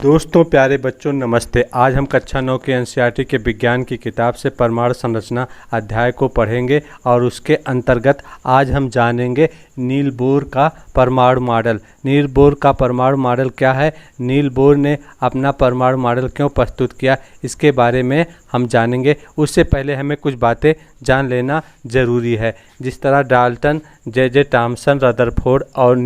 दोस्तों, प्यारे बच्चों, नमस्ते। आज हम कक्षा 9 के एनसीईआरटी के विज्ञान की किताब से परमाणु संरचना अध्याय को पढ़ेंगे और उसके अंतर्गत आज हम जानेंगे नील बोर का परमाणु मॉडल। नील बोर का परमाणु मॉडल क्या है, नील बोर ने अपना परमाणु मॉडल क्यों प्रस्तुत किया, इसके बारे में हम जानेंगे। उससे पहले हमें कुछ बातें जान लेना ज़रूरी है। जिस तरह डाल्टन, जे थॉमसन, रदरफोर्ड और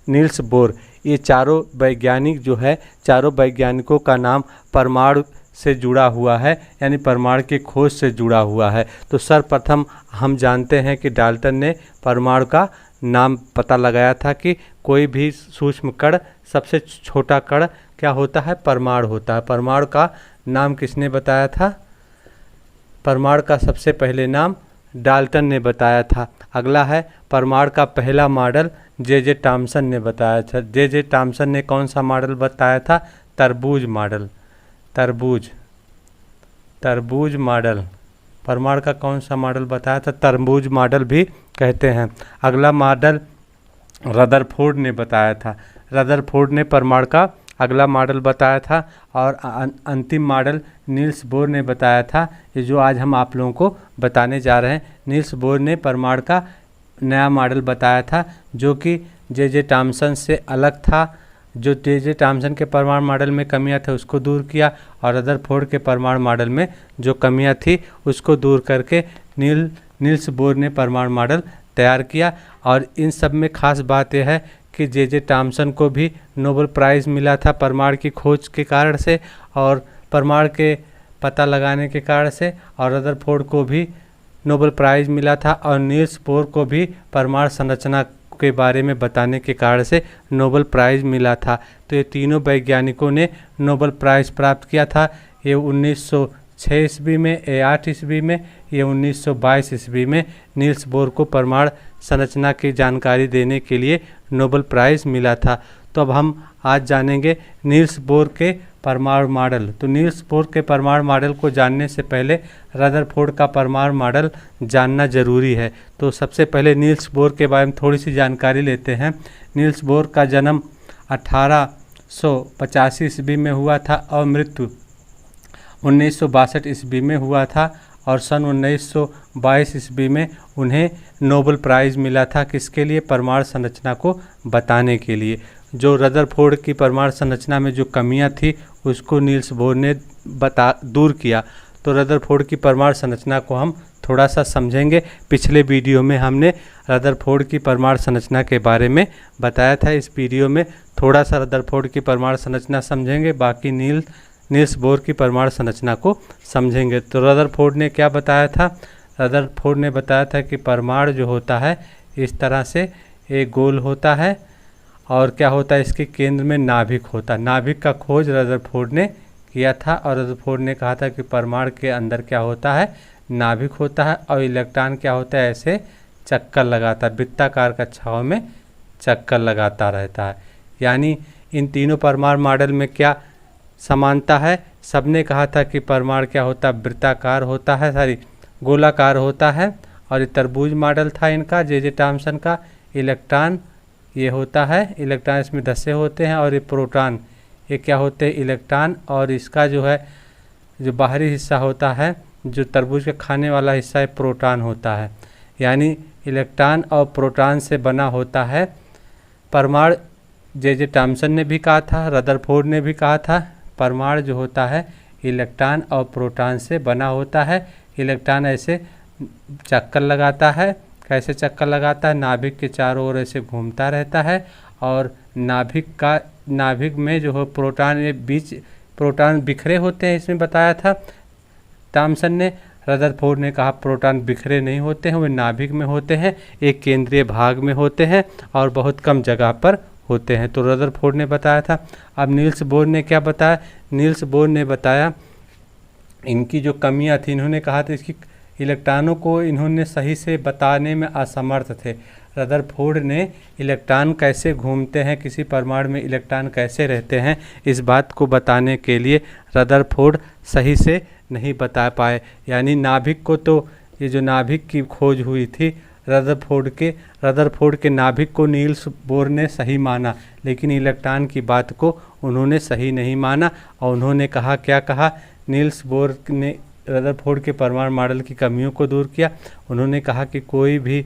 नील्स बोर, ये चारों वैज्ञानिक जो है, चारों वैज्ञानिकों का नाम परमाणु से जुड़ा हुआ है, यानी परमाणु की खोज से जुड़ा हुआ है। तो सर्वप्रथम हम जानते हैं कि डाल्टन ने परमाणु का नाम पता लगाया था कि कोई भी सूक्ष्म कण, सबसे छोटा कण क्या होता है, परमाणु होता है। परमाणु का नाम किसने बताया था? परमाणु का सबसे पहले नाम डाल्टन ने बताया था। अगला है परमाणु का पहला मॉडल जे थॉमसन ने बताया था। जे थॉमसन ने कौन सा मॉडल बताया था? तरबूज मॉडल। तरबूज मॉडल परमाणु का कौन सा मॉडल बताया था? तरबूज मॉडल भी कहते हैं। अगला मॉडल रदरफोर्ड ने बताया था। रदरफोर्ड ने परमाणु का अगला मॉडल बताया था। और अंतिम मॉडल नील्स बोर ने बताया था, ये जो आज हम आप लोगों को बताने जा रहे हैं। नील्स बोर ने परमाणु का नया मॉडल बताया था, जो कि जे थॉमसन से अलग था। जो जे थॉमसन के परमाणु मॉडल में कमियां थी उसको दूर किया, और रदरफोर्ड के परमाणु मॉडल में जो कमियां थी उसको दूर करके नील्स बोर ने परमाणु मॉडल तैयार किया। और इन सब में खास बात यह है कि जे थॉमसन को भी नोबेल प्राइज़ मिला था परमाणु की खोज के कारण से और परमाणु के पता लगाने के कारण से, और रदरफोर्ड को भी नोबेल प्राइज़ मिला था, और नील्स बोर को भी परमाणु संरचना के बारे में बताने के कारण से नोबेल प्राइज़ मिला था। तो ये तीनों वैज्ञानिकों ने नोबेल प्राइज़ प्राप्त किया था। ये 1906 ईस्वी में, ये 8 ईस्वी में, ये 1922 ईस्वी में नील्स बोर को परमाणु संरचना की जानकारी देने के लिए नोबेल प्राइज़ मिला था। तो अब हम आज जानेंगे नील्स बोर के परमाणु मॉडल। तो नील्स बोर के परमाणु मॉडल को जानने से पहले रदरफोर्ड का परमाणु मॉडल जानना जरूरी है। तो सबसे पहले नील्स बोर के बारे में थोड़ी सी जानकारी लेते हैं। नील्स बोर का जन्म 1885 ईस्वी में हुआ था और मृत्यु 1962 ईस्वी में हुआ था। और सन 1922 ईस्वी में उन्हें नोबेल प्राइज़ मिला था, किसके लिए? परमाणु संरचना को बताने के लिए। जो रदरफोर्ड की परमाणु संरचना में जो कमियां थी उसको नील्स बोर ने दूर किया। तो रदरफोर्ड की परमाणु संरचना को हम थोड़ा सा समझेंगे। पिछले वीडियो में हमने रदरफोर्ड की परमाणु संरचना के बारे में बताया था। इस वीडियो में थोड़ा सा रदरफोर्ड की परमाणु संरचना समझेंगे, बाकी नील्स बोर की परमाणु संरचना को समझेंगे। तो रदरफोर्ड ने क्या बताया था? रदरफोर्ड ने बताया था कि परमाणु जो होता है इस तरह से एक गोल होता है, और क्या होता है, इसके केंद्र में नाभिक होता है। नाभिक का खोज रदरफोर्ड ने किया था, और रदरफोर्ड ने कहा था कि परमाणु के अंदर क्या होता है, नाभिक होता है, और इलेक्ट्रॉन क्या होता है, ऐसे चक्कर लगाता है, वृत्ताकार कक्षाओं में चक्कर लगाता रहता है। यानी इन तीनों परमाणु मॉडल में क्या समानता है? सबने कहा था कि परमाणु क्या होता है, वृत्ताकार होता है, गोलाकार होता है। और ये तरबूज मॉडल था इनका, जे थॉमसन का। इलेक्ट्रॉन ये होता है, इलेक्ट्रॉन इसमें धसे होते हैं, और ये प्रोटॉन, ये क्या होते हैं, इलेक्ट्रॉन। और इसका जो है, जो बाहरी हिस्सा होता है, जो तरबूज के खाने वाला हिस्सा है, प्रोटॉन होता है। यानी इलेक्ट्रॉन और प्रोटॉन से बना होता है परमाणु। जे थॉमसन ने भी कहा था, रदरफोर्ड ने भी कहा था, परमाणु जो होता है इलेक्ट्रॉन और प्रोटॉन से बना होता है। इलेक्ट्रॉन ऐसे चक्कर लगाता है। कैसे चक्कर लगाता है? नाभिक के चारों ओर ऐसे घूमता रहता है, और नाभिक में जो है प्रोटॉन, ये बीच प्रोटॉन बिखरे होते हैं, इसमें बताया था थॉमसन ने। रदरफोर्ड ने कहा प्रोटॉन बिखरे नहीं होते हैं, वे नाभिक में होते हैं, एक केंद्रीय भाग में होते हैं, और बहुत कम जगह पर होते हैं। तो रदरफोर्ड ने बताया था। अब नील्स बोर ने क्या बताया? नील्स बोर ने बताया इनकी जो कमियां थी, इन्होंने कहा था इसकी इलेक्ट्रॉनों को इन्होंने सही से बताने में असमर्थ थे। रदरफोर्ड ने इलेक्ट्रॉन कैसे घूमते हैं, किसी परमाणु में इलेक्ट्रॉन कैसे रहते हैं, इस बात को बताने के लिए रदरफोर्ड सही से नहीं बता पाए। यानी नाभिक को, तो ये जो नाभिक की खोज हुई थी रदरफोर्ड के नाभिक को नील्स बोर ने सही माना, लेकिन इलेक्ट्रॉन की बात को उन्होंने सही नहीं माना और उन्होंने कहा, क्या कहा, नील्स बोर ने रदरफोर्ड के परमाणु मॉडल की कमियों को दूर किया। उन्होंने कहा कि कोई भी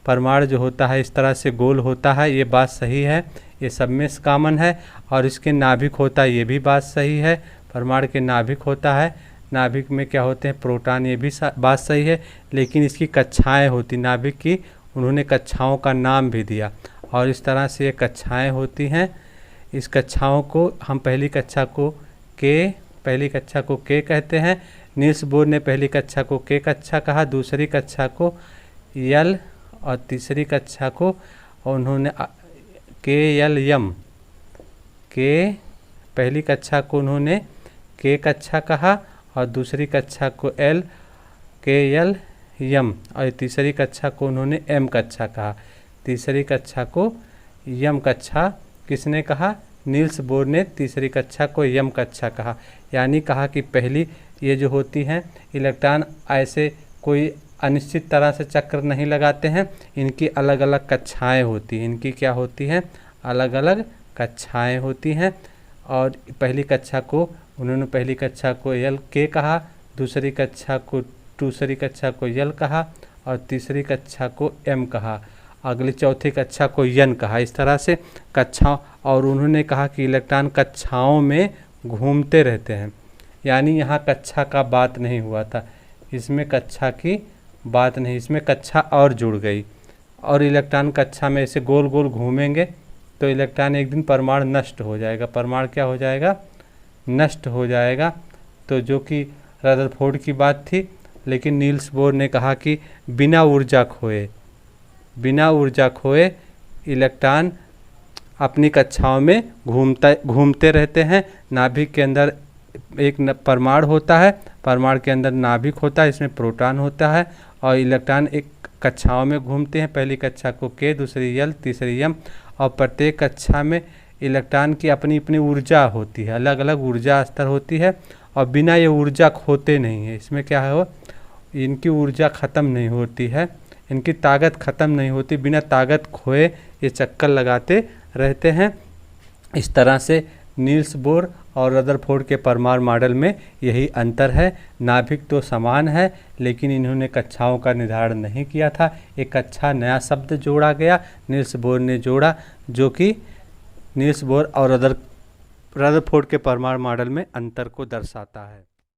परमाणु जो होता है इस तरह से गोल होता है, ये बात सही है, ये सब में कॉमन है। और इसके नाभिक होता है, ये भी बात सही है, परमाणु के नाभिक होता है, नाभिक में क्या होते हैं, प्रोटॉन, ये भी बात सही है। लेकिन इसकी कक्षाएं होती नाभिक की, उन्होंने कक्षाओं का नाम भी दिया और इस तरह से ये कक्षाएं होती हैं। इस कक्षाओं को हम पहली कक्षा को के कहते हैं। नील्स बोर ने पहली कक्षा को के कक्षा कहा, दूसरी कक्षा को यल और तीसरी कक्षा को उन्होंने पहली कक्षा को उन्होंने के कक्षा कहा और दूसरी कक्षा को यल यम और तीसरी कक्षा को उन्होंने एम कक्षा कहा। तीसरी कक्षा को यम कक्षा किसने कहा, नील्स बोर ने तीसरी कक्षा को यम कक्षा कहा। यानी कहा कि पहली ये जो होती हैं इलेक्ट्रॉन ऐसे कोई अनिश्चित तरह से चक्र नहीं लगाते हैं, इनकी अलग अलग कक्षाएं होती हैं। इनकी क्या होती हैं, अलग अलग कक्षाएं होती हैं। और पहली कक्षा को यल के कहा, दूसरी कक्षा को यल कहा और तीसरी कक्षा को एम कहा, अगली चौथी कक्षा को यन कहा। इस तरह से कक्षाओं, और उन्होंने कहा कि इलेक्ट्रॉन कक्षाओं में घूमते रहते हैं। यानी यहाँ कक्षा का बात नहीं हुआ था, इसमें कक्षा की बात नहीं, इसमें कक्षा और जुड़ गई। और इलेक्ट्रॉन कक्षा में ऐसे गोल गोल घूमेंगे तो इलेक्ट्रॉन एक दिन परमाणु नष्ट हो जाएगा। परमाणु क्या हो जाएगा, नष्ट हो जाएगा। तो जो कि रदरफोर्ड की बात थी, लेकिन नील्स बोर ने कहा कि बिना ऊर्जा खोए इलेक्ट्रॉन अपनी कक्षाओं में घूमते रहते हैं। नाभिक के अंदर एक परमाणु होता है, परमाणु के अंदर नाभिक होता है, इसमें प्रोटॉन होता है और इलेक्ट्रॉन एक कक्षाओं में घूमते हैं। पहली कक्षा को के, दूसरी यल, तीसरी यम। और प्रत्येक कक्षा में इलेक्ट्रॉन की अपनी अपनी ऊर्जा होती है, अलग अलग ऊर्जा स्तर होती है और बिना ये ऊर्जा खोते नहीं है। इसमें क्या है, इनकी ऊर्जा ख़त्म नहीं होती है, इनकी ताकत ख़त्म नहीं होती, बिना ताकत खोए ये चक्कर लगाते रहते हैं। इस तरह से नील्स बोर और रदरफोर्ड के परमाणु मॉडल में यही अंतर है। नाभिक तो समान है, लेकिन इन्होंने कक्षाओं का निर्धारण नहीं किया था। एक कक्षा नया शब्द जोड़ा गया, नील्स बोर ने जोड़ा, जो कि नील्स बोर और रदरफोर्ड के परमाणु मॉडल में अंतर को दर्शाता है।